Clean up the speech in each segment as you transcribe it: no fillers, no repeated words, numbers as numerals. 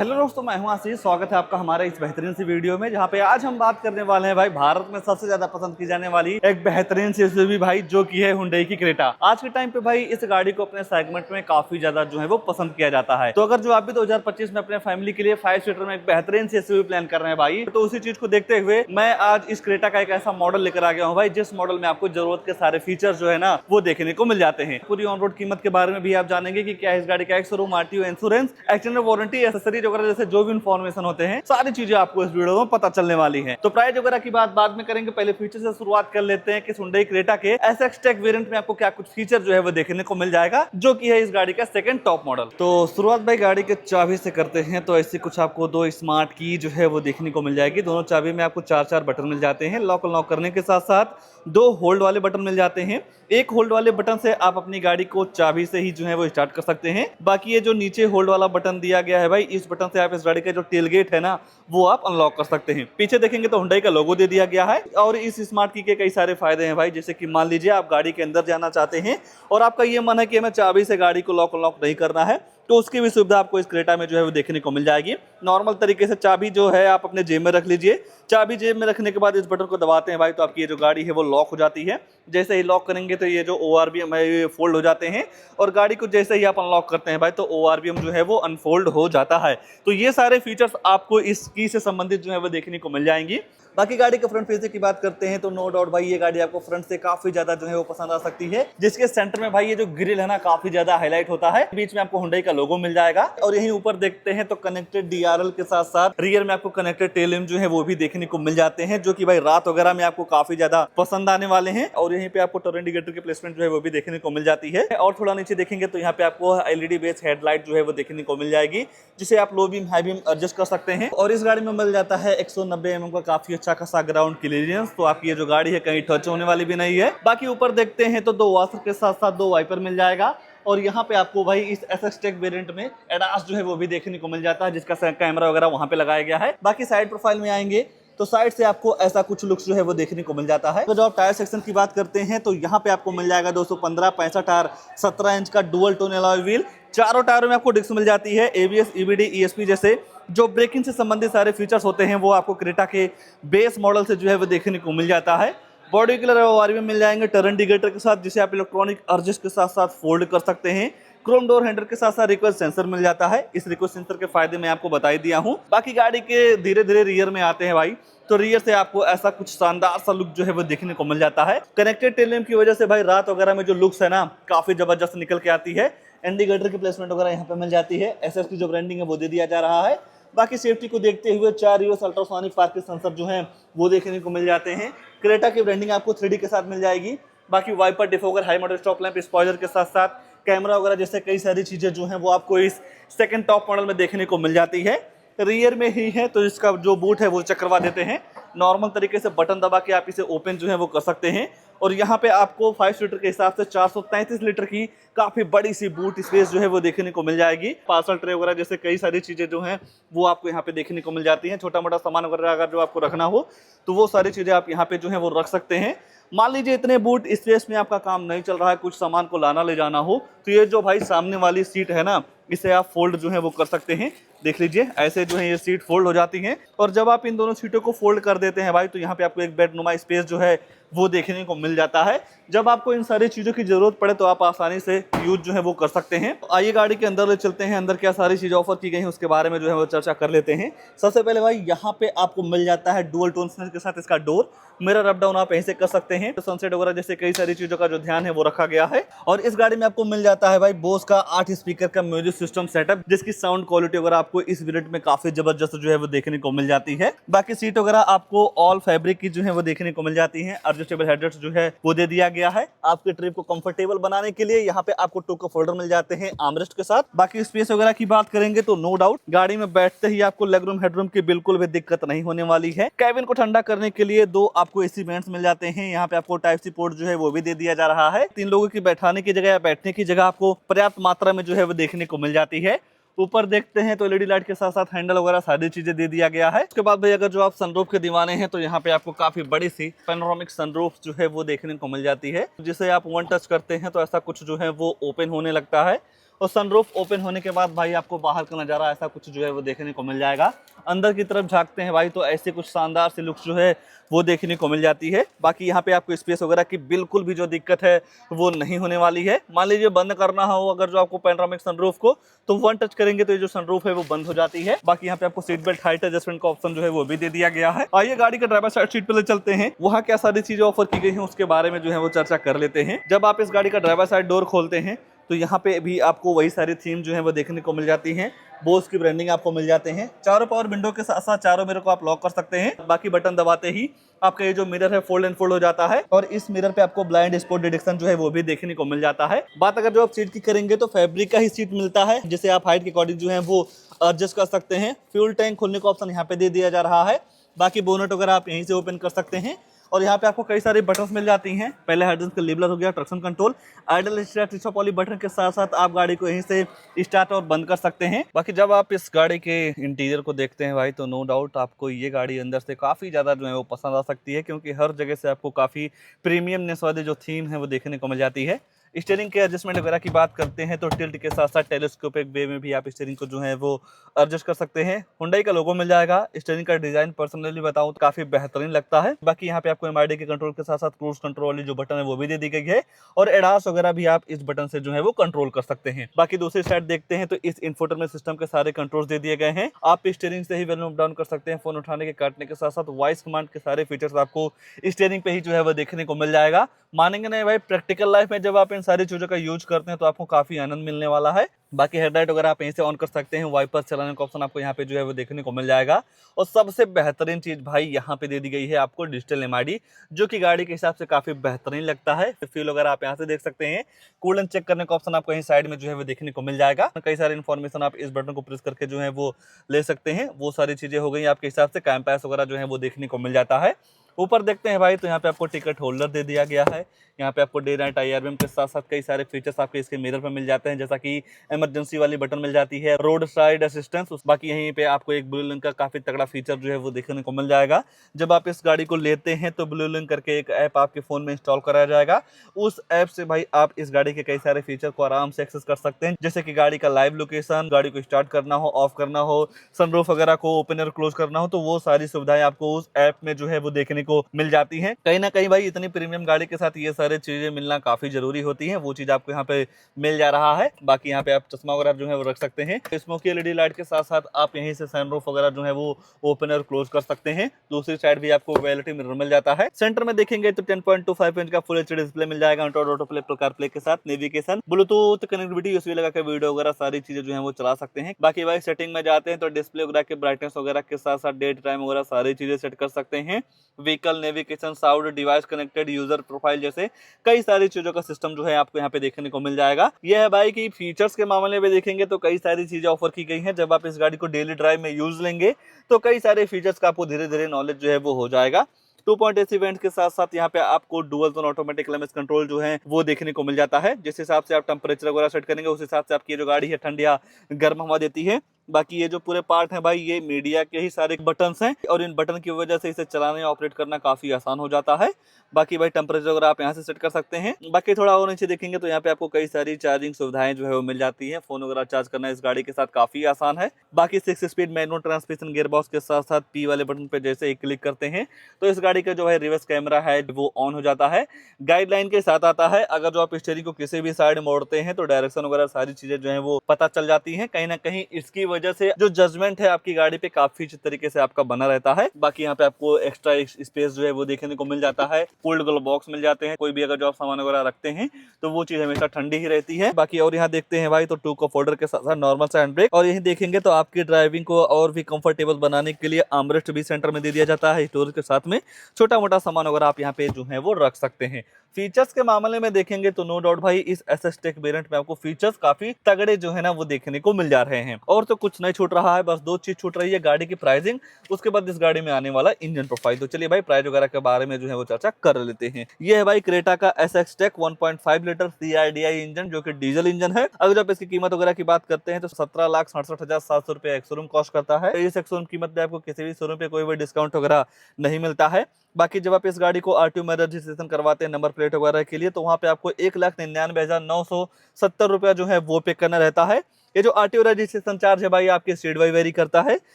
Hello दोस्तों, मैं हूं आशीष। स्वागत है आपका हमारे इस बेहतरीन सी वीडियो में, जहां पे आज हम बात करने वाले हैं भाई भारत में सबसे ज्यादा पसंद की जाने वाली एक बेहतरीन सी एसयूवी भाई, जो की है हुंडई की क्रेटा। आज के टाइम पे भाई इस गाड़ी को अपने सेगमेंट में काफी ज्यादा जो है वो पसंद किया जाता है। तो अगर जो आप भी 2025 में अपने फैमिली के लिए 5 सीटर में एक बेहतरीन सी एसयूवी प्लान कर रहे हैं भाई, तो उसी चीज को देखते हुए मैं आज इस क्रेटा का एक ऐसा मॉडल लेकर आ गया हूँ भाई, जिस मॉडल में आपको जरूरत के सारे फीचर जो है ना वो देखने को मिल जाते हैं। पूरी ऑन रोड कीमत के बारे में भी आप जानेंगे कि क्या इस गाड़ी का showroom RTO, insurance, extended warranty, accessories वगैरह जैसे जो भी इन्फॉर्मेशन होते हैं, सारी चीजें आपको इस वीडियो में पता चलने वाली हैं। तो प्राइस वगैरह की बात बाद में करेंगे, पहले फीचर से शुरुआत कर लेते हैं कि हुंडई क्रेटा के एसएक्स टेक वेरिएंट में आपको क्या कुछ फीचर जो है वो देखने को मिल जाएगा, जो कि है इस गाड़ी का सेकंड टॉप मॉडल। तो शुरुआत भाई गाड़ी के चाबी से करते हैं। तो ऐसी कुछ आपको दो स्मार्ट की जो है वो देखने को मिल जाएगी। दोनों चाबी में आपको चार बटन मिल जाते हैं। लॉक अनलॉक करने के साथ साथ दो होल्ड वाले बटन मिल जाते हैं। एक होल्ड वाले बटन से आप अपनी गाड़ी को चाबी से ही जो है वो स्टार्ट कर सकते हैं। बाकी ये जो नीचे होल्ड वाला बटन दिया गया है भाई, इस बटन से आप इस गाड़ी का जो टेलगेट है ना वो आप अनलॉक कर सकते हैं। पीछे देखेंगे तो हुंडई का लोगो दे दिया गया है। और इस स्मार्ट की के कई सारे फायदे हैं भाई, जैसे कि मान लीजिए आप गाड़ी के अंदर जाना चाहते हैं और आपका ये मन है कि हमें चाबी से गाड़ी को लॉक अनलॉक नहीं करना है, तो उसकी भी सुविधा आपको इस क्रेटा में जो है वो देखने को मिल जाएगी। नॉर्मल तरीके से चाबी जो है आप अपने जेब में रख लीजिए। चाबी जेब में रखने के बाद इस बटन को दबाते हैं भाई, तो आपकी ये जो गाड़ी है वो लॉक हो जाती है। जैसे ही लॉक करेंगे तो ये जो ORVM है ये फोल्ड हो जाते हैं, और गाड़ी को जैसे ही आप अनलॉक करते हैं भाई तो ORVM जो है वो अनफोल्ड हो जाता है। तो ये सारे फीचर्स आपको इस की से संबंधित जो है वो देखने को मिल जाएंगी। बाकी गाड़ी के फ्रंट फेस की बात करते हैं तो नो डाउट भाई ये गाड़ी आपको फ्रंट से काफी ज्यादा जो है वो पसंद आ सकती है, जिसके सेंटर में भाई ये जो ग्रिल है ना काफी ज्यादा हाईलाइट होता है। बीच में आपको हुंडई का लोगो मिल जाएगा, और यहीं ऊपर देखते हैं तो कनेक्टेड DRL के साथ साथ रियर में आपको कनेक्टेड टेल लैंप जो है वो भी देखने को मिल जाते हैं, जो कि भाई रात वगैरह में आपको काफी ज्यादा पसंद आने वाले हैं। और यहीं पे आपको टर्न इंडिकेटर की प्लेसमेंट जो है वो भी देखने को मिल जाती है। और थोड़ा नीचे देखेंगे तो यहाँ पे आपको LED बेस हेडलाइट जो है वो देखने को मिल जाएगी, जिसे आप low beam high beam adjust कर सकते हैं। और इस गाड़ी में मिल जाता है 190 mm का काफी अच्छा खासा ग्राउंड क्लियरेंस, तो आपकी ये जो गाड़ी है कहीं टच होने वाली भी नहीं है। बाकी ऊपर देखते हैं तो दो वॉशर के साथ साथ दो वाइपर मिल जाएगा। और यहाँ पे आपको भाई इस एसएक्स टेक वेरिएंट में एडास जो है वो भी देखने को मिल जाता है, जिसका कैमरा वगैरह वहां पे लगाया गया है। बाकी साइड प्रोफाइल में आएंगे तो साइड से आपको ऐसा कुछ लुक्स जो है वो देखने को मिल जाता है। तो जब आप टायर सेक्शन की बात करते हैं तो यहाँ पे आपको मिल जाएगा 215 65 टायर 17 इंच का डुअल टोन अलॉय व्हील। चारों टायरों में आपको डिस्क मिल जाती है। ABS, EBD, ESP जैसे जो ब्रेकिंग से संबंधित सारे फीचर्स होते हैं वो आपको क्रेटा के बेस मॉडल से जो है वो देखने को मिल जाता है। बॉडी कलर ORVM मिल जाएंगे टर्न इंडिकेटर के साथ, जिसे आप इलेक्ट्रॉनिक एडजस्ट के साथ साथ फोल्ड कर सकते हैं। क्रोम डोर हैंडल के साथ साथ रिक्वेस्ट सेंसर मिल जाता है। इस रिक्वेस्ट सेंसर के फायदे मैं आपको बता ही दिया हूँ। बाकी गाड़ी के धीरे धीरे रियर में आते हैं भाई, तो रियर से आपको ऐसा कुछ शानदार सा लुक जो है वो देखने को मिल जाता है। कनेक्टेड टेल लैंप की वजह से भाई रात वगैरह में जो लुक्स है ना काफी जबरदस्त निकल के आती है। इंडिकेटर की प्लेसमेंट वगैरह यहाँ पे मिल जाती है। SS की जो ब्रांडिंग है वो दे दिया जा रहा है। बाकी सेफ्टी को देखते हुए 4 यूएस अल्ट्रासोनिक पार्किंग सेंसर जो हैं वो देखने को मिल जाते हैं। क्रेटा की ब्रांडिंग आपको 3D के साथ मिल जाएगी। बाकी wiper, defogger, high model stop lamp, spoiler के साथ साथ कैमरा वगैरह जैसे कई सारी चीजें जो हैं वो आपको इस सेकंड टॉप मॉडल में देखने को मिल जाती है। रियर में ही है तो इसका जो बूट है वो चक्रवा देते हैं। नॉर्मल तरीके से बटन दबा के आप इसे ओपन जो है वो कर सकते हैं। और यहाँ पे आपको 5 सीटर के हिसाब से 433 लीटर की काफी बड़ी सी बूट स्पेस जो है वो देखने को मिल जाएगी। पार्सल ट्रे वगैरह जैसे कई सारी चीजें जो हैं वो आपको यहाँ पे देखने को मिल जाती हैं। छोटा मोटा सामान वगैरह अगर जो आपको रखना हो तो वो सारी चीजें आप यहाँ पे जो है वो रख सकते हैं। मान लीजिए इतने बूट स्पेस में आपका काम नहीं चल रहा है, कुछ सामान को लाना ले जाना हो, तो ये जो भाई सामने वाली सीट है ना इसे आप फोल्ड जो है वो कर सकते हैं। देख लीजिए ऐसे जो है ये सीट फोल्ड हो जाती हैं। और जब आप इन दोनों सीटों को फोल्ड कर देते हैं भाई तो यहाँ पे आपको एक बेडनुमा स्पेस जो है वो देखने को मिल जाता है। जब आपको इन सारी चीजों की जरूरत पड़े तो आप आसानी से यूज जो है वो कर सकते हैं। आइए गाड़ी के अंदर ले चलते हैं। अंदर क्या सारी चीजें ऑफर की गई हैं उसके बारे में जो है वो चर्चा कर लेते हैं। सबसे पहले भाई यहाँ पे आपको मिल जाता है डुअल टोन के साथ इसका डोर। मिरर अप डाउन आप यहीं से कर सकते हैं। तो सनसेट वगैरह जैसे कई सारी चीजों का जो ध्यान है वो रखा गया है। और इस गाड़ी में आपको मिल जाता है भाई बोस का 8 स्पीकर का म्यूजिक सिस्टम सेटअप, जिसकी साउंड क्वालिटी वगैरह आपको इस वेरिएंट में काफी जबरदस्त जो है वो देखने को मिल जाती है। बाकी सीट वगैरह आपको ऑल फैब्रिक की जो है वो देखने को मिल जाती है। एडजस्टेबल हेडरेस्ट जो है वो दे दिया गया है। आपके ट्रिप को कंफर्टेबल बनाने के लिए यहाँ पे आपको टू कप होल्डर मिल जाते हैं आर्मरेस्ट के साथ। बाकी स्पेस वगैरह की बात करेंगे तो नो डाउट गाड़ी में बैठते ही आपको लेग रूम हेडरूम की बिल्कुल भी दिक्कत नहीं होने वाली है। कैबिन को ठंडा करने के लिए दो आपको AC वेंट्स मिल जाते हैं। यहाँ पे आपको टाइप सी पोर्ट जो है वो भी दे दिया जा रहा है। 3 लोगों की बैठाने की जगह या बैठने की जगह आपको पर्याप्त मात्रा में जो है वो देखने को मिल जाती है। ऊपर देखते हैं तो LED लाइट के साथ साथ हैंडल वगैरह सारी चीजें दे दिया गया है। उसके बाद भाई अगर जो आप सनरूफ के दीवाने हैं तो यहाँ पे आपको काफी बड़ी सी पैनोरामिक सनरूफ जो है वो देखने को मिल जाती है, जिसे आप वन टच करते हैं तो ऐसा कुछ जो है वो ओपन होने लगता है। और सनरूफ ओपन होने के बाद भाई आपको बाहर का नज़ारा ऐसा कुछ जो है वो देखने को मिल जाएगा। अंदर की तरफ झांकते हैं भाई तो ऐसे कुछ शानदार सी लुक्स जो है वो देखने को मिल जाती है। बाकी यहाँ पे आपको स्पेस वगैरह की बिल्कुल भी जो दिक्कत है वो नहीं होने वाली है। मान लीजिए बंद करना हो अगर जो आपको पैनोरामिक सनरूफ को, तो वन टच करेंगे तो ये जो सनरूफ है वो बंद हो जाती है। बाकी यहाँ पे आपको सीट बेल्ट हाइट एडजस्टमेंट का ऑप्शन जो है वो भी दे दिया गया है। आइए गाड़ी का ड्राइवर साइड सीट पे ले चलते हैं, वहाँ क्या सारी चीजें ऑफर की गई हैं उसके बारे में जो है वो चर्चा कर लेते हैं। जब आप इस गाड़ी का ड्राइवर साइड डोर खोलते हैं तो यहाँ पे भी आपको वही सारी थीम जो है वो देखने को मिल जाती हैं। बोस की ब्रांडिंग आपको मिल जाते हैं। चारों पावर विंडो के साथ साथ चारों मिरर को आप लॉक कर सकते हैं। बाकी बटन दबाते ही आपका ये जो मिरर है फोल्ड एंड फोल्ड हो जाता है और इस मिरर पे आपको ब्लाइंड स्पॉट डिटेक्शन जो है वो भी देखने को मिल जाता है। बात अगर जो आप सीट की करेंगे तो फैब्रिक का ही सीट मिलता है, जिसे आप हाइट के अकॉर्डिंग जो है वो एडजस्ट कर सकते हैं। फ्यूल टैंक खोलने का ऑप्शन यहाँ पे दे दिया जा रहा है। बाकी बोनट वगैरह आप यहीं से ओपन कर सकते हैं और यहाँ पे आपको कई सारी बटन्स मिल जाती हैं। पहले हाइड्रोजन का लेबलर हो गया, ट्रैक्शन कंट्रोल, आइडल स्टार्ट, रिस्टॉप वाली बटन के साथ साथ आप गाड़ी को यहीं से स्टार्ट और बंद कर सकते हैं। बाकी जब आप इस गाड़ी के इंटीरियर को देखते हैं भाई तो नो डाउट आपको ये गाड़ी अंदर से काफ़ी ज़्यादा जो है वो पसंद आ सकती है, क्योंकि हर जगह से आपको काफ़ी प्रीमियमनेस वाली जो थीम है वो देखने को मिल जाती है। स्टीयरिंग के एडजस्टमेंट वगैरह की बात करते हैं तो टिल्ट के साथ साथ टेलीस्कोपिक वे में भी आप स्टीयरिंग को जो है वो एडजस्ट कर सकते हैं। हुंडई का लोगो मिल जाएगा। स्टीयरिंग का डिजाइन पर्सनली बताऊं तो काफी बेहतरीन लगता है। बाकी यहाँ पे आपको एमआईडी के कंट्रोल के साथ साथ क्रूज कंट्रोल वाली जो बटन है वो भी दे दी गई है और एडास वगैरह भी आप इस बटन से जो है वो कंट्रोल कर सकते हैं। बाकी दूसरी साइड देखते हैं तो इस इंफोटेनमेंट सिस्टम के सारे कंट्रोल दे दिए गए हैं। आप स्टीयरिंग से ही वॉल्यूम डाउन कर सकते हैं, फोन उठाने के काटने के साथ साथ वॉइस कमांड के सारे फीचर्स आपको स्टीयरिंग पे ही जो है वो देखने को मिल जाएगा। मानेंगे नहीं भाई, प्रैक्टिकल लाइफ में जब आप इन सारी चीजों का यूज करते हैं तो आपको काफी आनंद मिलने वाला है। बाकी हेडलाइट वगैरह आप यहीं से ऑन कर सकते हैं। वाइपर चलाने का ऑप्शन आपको यहाँ पे जो है वो देखने को मिल जाएगा और सबसे बेहतरीन चीज भाई यहाँ पे दे दी गई है आपको डिजिटल एमआईडी, जो कि गाड़ी के हिसाब से काफी बेहतरीन लगता है। फ्यूल वगैरह आप यहाँ से देख सकते हैं। कूलेंट चेक करने का ऑप्शन आपको यहीं साइड में जो है वो देखने को मिल जाएगा। कई सारी इन्फॉर्मेशन आप इस बटन को प्रेस करके जो है वो ले सकते हैं। वो सारी चीजें हो गई आपके हिसाब से। कैंपस वगैरह जो है वो देखने को मिल जाता है। ऊपर देखते हैं भाई तो यहाँ पे आपको टिकट होल्डर दे दिया गया है। यहाँ पे आपको डे नाइट IRBM के साथ साथ कई सारे फीचर्स आपके इसके मिरर पे मिल जाते हैं, जैसा कि इमरजेंसी वाली बटन मिल जाती है, रोड साइड असिस्टेंस। बाकी यहीं पे आपको एक ब्लू लिंक का काफी तगड़ा फीचर जो है वो देखने को मिल जाएगा। जब आप इस गाड़ी को लेते हैं तो ब्लू लिंक करके एक ऐप आपके फोन में इंस्टॉल कराया जाएगा। उस ऐप से भाई आप इस गाड़ी के कई सारे फीचर को आराम से एक्सेस कर सकते हैं, जैसे कि गाड़ी का लाइव लोकेशन, गाड़ी को स्टार्ट करना हो, ऑफ करना हो, सनरूफ वगैरह को ओपन और क्लोज करना हो, तो वो सारी सुविधाएं आपको उस ऐप में जो है वो देखने को मिल जाती है। कहीं ना कहीं भाई इतनी प्रीमियम गाड़ी के साथ ये सारी चीजें मिलना काफी जरूरी होती है, वो चीज आपको यहाँ पे मिल जा रहा है। बाकी यहाँ पे आप चश्मा वगैरह जो है वो रख सकते हैं। स्मोकी LED लाइट के साथ साथ आप यहीं से सनरूफ वगैरह जो है वो ओपन और क्लोज कर सकते हैं। दूसरी साइड भी आपको वैलिटी मिरर मिल जाता है। सेंटर में देखेंगे तो 10.25 इंच का फुल HD डिस्प्ले मिल जाएगा ऑटो प्ले कार प्ले के साथ। नेविगेशन, ब्लूटूथ कनेक्टिविटी, यूएसबी लगा के वीडियो वगैरह सारी चीजें जो है वो चला सकते हैं। बाकी भाई सेटिंग में जाते हैं तो डिस्प्ले वगैरह के ब्राइटनेस वगैरह के साथ साथ डेट टाइम वगैरह सारी चीजें सेट कर सकते हैं। Vehicle navigation, sound, device connected, user profile जैसे कई सारी चीजों का सिस्टम जो है आपको यहाँ पे देखने को मिल जाएगा। यह है भाई कि फीचर्स के मामले में देखेंगे तो कई सारी चीजें ऑफर की गई हैं। जब आप इस गाड़ी को डेली ड्राइव में यूज लेंगे तो कई सारे फीचर्स का आपको धीरे धीरे नॉलेज जो है वो हो जाएगा। 2.AC वेंट के साथ साथ यहाँ पे आपको dual zone automatic climate control जो है वो देखने को मिल जाता है। जिस हिसाब से आप टेम्परेचर वगैरह सेट करेंगे उस हिसाब से आपकी जो गाड़ी है ठंडी या गर्म हवा देती है। बाकी ये जो पूरे पार्ट है भाई ये मीडिया के ही सारे बटन्स हैं और इन बटन की वजह से इसे चलाने या ऑपरेट करना काफी आसान हो जाता है। बाकी भाई टेम्परेचर वगैरह आप यहाँ से सेट कर सकते हैं। बाकी थोड़ा और नीचे देखेंगे तो यहाँ पे आपको कई सारी चार्जिंग सुविधाएं जो है वो मिल जाती है। फोन वगैरह चार्ज करना इस गाड़ी के साथ काफी आसान है। बाकी 6 speed manual transmission gear box के साथ साथ P वाले बटन पे जैसे ही क्लिक करते हैं तो इस गाड़ी का जो है रिवर्स कैमरा है वो ऑन हो जाता है। गाइडलाइन के साथ आता है। अगर जो आप स्टीयरिंग को किसी भी साइड मोड़ते हैं तो डायरेक्शन वगैरह सारी चीजें जो है वो पता चल जाती है। कहीं ना कहीं इसकी वजह से जो जजमेंट है आपकी गाड़ी पे काफी अच्छी तरीके से आपका बना रहता है। बाकी यहाँ पे आपको एक्स्ट्रा स्पेस जो है वो देखने को मिल जाता है। कूल्ड ग्लो बॉक्स मिल जाते हैं। कोई भी अगर जो आप सामान वगैरह रखते हैं तो वो चीज हमेशा ठंडी ही रहती है। बाकी और यहाँ देखते हैं भाई तो 2 कप होल्डर के साथ साथ नॉर्मल सा हैंड ब्रेक और यही देखेंगे तो आपकी ड्राइविंग को और भी कंफर्टेबल बनाने के लिए आर्मरेस्ट भी सेंटर में दे दिया जाता है। स्टोरेज के साथ में छोटा मोटा सामान वगैरह आप यहाँ पे जो है वो रख सकते हैं। फीचर्स के मामले में देखेंगे तो नो डाउट भाई इस SS टेक वेरिएंट में आपको फीचर्स काफी तगड़े जो है ना वो देखने को मिल जा रहे हैं। और तो कुछ कुछ नहीं छूट रहा है, बस 2 चीज छूट रही है, गाड़ी की प्राइसिंग, उसके बाद इस गाड़ी में आने वाला इंजन प्रोफाइल। तो चलिए भाई प्राइस वगैरह के बारे में जो है वो चर्चा कर लेते हैं। ये है भाई क्रेटा का SX tech 1.5 litre CRDI engine, जो कि डीजल इंजन है। अगर आप इसकी कीमत वगैरह की बात करते हैं तो 17,67,700 रुपए एक शोरूम कॉस्ट करता है। इस एक शोरूम कीमत पे आपको किसी भी शोरूम पे कोई भी डिस्काउंट वगैरह नहीं मिलता है। बाकी जब आप इस गाड़ी को RTO में रजिस्ट्रेशन करवाते हैं नंबर प्लेट वगैरह के लिए, तो वहां पे आपको 1,99,970 रुपया जो है वो पे करना रहता है। ये जो RTO रजिस्ट्रेशन चार्ज है भाई आपके स्टेट वाइज वेरी करता है।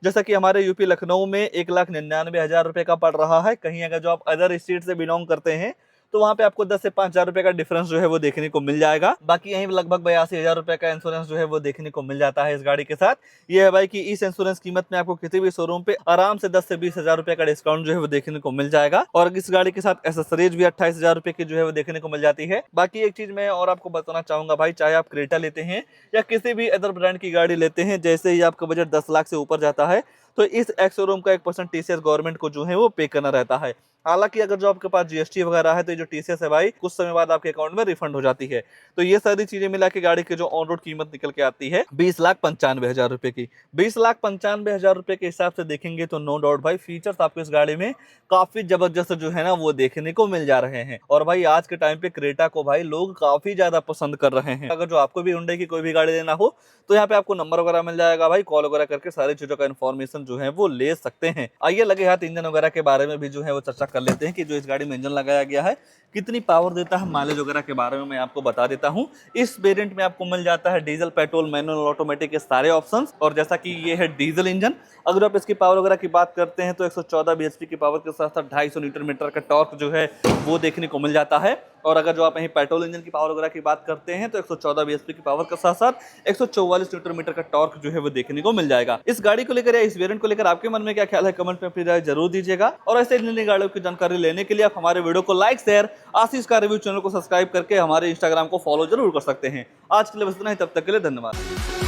जैसा कि हमारे यूपी लखनऊ में 1,99,000 रुपए का पड़ रहा है। कहीं अगर जो आप अदर स्टेट से बिलोंग करते हैं तो वहां पे आपको 10 से 5,000 रुपए का डिफरेंस जो है वो देखने को मिल जाएगा। बाकी यहीं लगभग 82,000 रुपए का इंश्योरेंस जो है वो देखने को मिल जाता है इस गाड़ी के साथ। ये है भाई कि इस इंश्योरेंस कीमत में आपको किसी भी शोरूम पे आराम से 10 से 20,000 रुपए का डिस्काउंट जो है वो देखने को मिल जाएगा। और इस गाड़ी के साथ एसेसरीज भी 28,000 रुपए की जो है वो देखने को मिल जाती है। बाकी एक चीज मैं और आपको बताना चाहूंगा भाई, चाहे आप क्रेटा लेते हैं या किसी भी अदर ब्रांड की गाड़ी लेते हैं, जैसे ही आपका बजट 10 लाख से ऊपर जाता है तो इस एक्स शोरूम का 1% TCS गवर्नमेंट को जो है वो पे करना रहता है। हालांकि अगर जो आपके पास GST वगैरह है तो ये जो TCS है भाई कुछ समय बाद आपके अकाउंट में रिफंड हो जाती है। तो ये सारी चीजें मिला के गाड़ी की जो ऑन रोड कीमत निकल के आती है 20,95,000 रुपए की। 20,95,000 रुपए के हिसाब से देखेंगे तो नो डाउट भाई फीचर्स आपको इस गाड़ी में काफी जबरदस्त जो है ना वो देखने को मिल जा रहे हैं। और भाई आज के टाइम पे क्रेटा को भाई लोग काफी ज्यादा पसंद कर रहे हैं। अगर जो आपको भी हुंडई की कोई भी गाड़ी लेना हो तो यहाँ पे आपको नंबर वगैरह मिल जाएगा भाई, कॉल वगैरह करके सारी चीजों का इन्फॉर्मेशन जो है वो ले सकते हैं। आइए लगे हाथ इंजन वगैरह के बारे में भी जो है वो चर्चा कर लेते हैं कि जो इस गाड़ी में इंजन लगाया गया है कितनी पावर देता है, माइलेज वगैरह के बारे में मैं आपको बता देता हूं। इस वेरिएंट में आपको मिल जाता है डीजल, पेट्रोल, मैनुअल, ऑटोमेटिक के सारे ऑप्शंस। और जैसा कि ये है डीजल इंजन, अगर आप इसकी पावर वगैरह की बात करते हैं तो 114 bhp की पावर के साथ साथ 250 न्यूटन मीटर का टॉर्क जो है वो देखने को मिल जाता है। और अगर जो आप यहीं पेट्रोल इंजन की पावर वगैरह की बात करते हैं तो 114 bhp की पावर के साथ साथ 144 न्यूटन मीटर का टॉर्क जो है वो देखने को मिल जाएगा। इस गाड़ी को लेकर या इस वेरिएंट को लेकर आपके मन में क्या ख्याल है, कमेंट में अपनी राय जरूर दीजिएगा। और ऐसे नई गाड़ियों की जानकारी लेने के लिए आप हमारे वीडियो को लाइक, शेयर, आशीष का रिव्यू चैनल को सब्सक्राइब करके हमारे इंस्टाग्राम को फॉलो जरूर कर सकते हैं। आज के लिए बस इतना ही, तब तक के लिए धन्यवाद।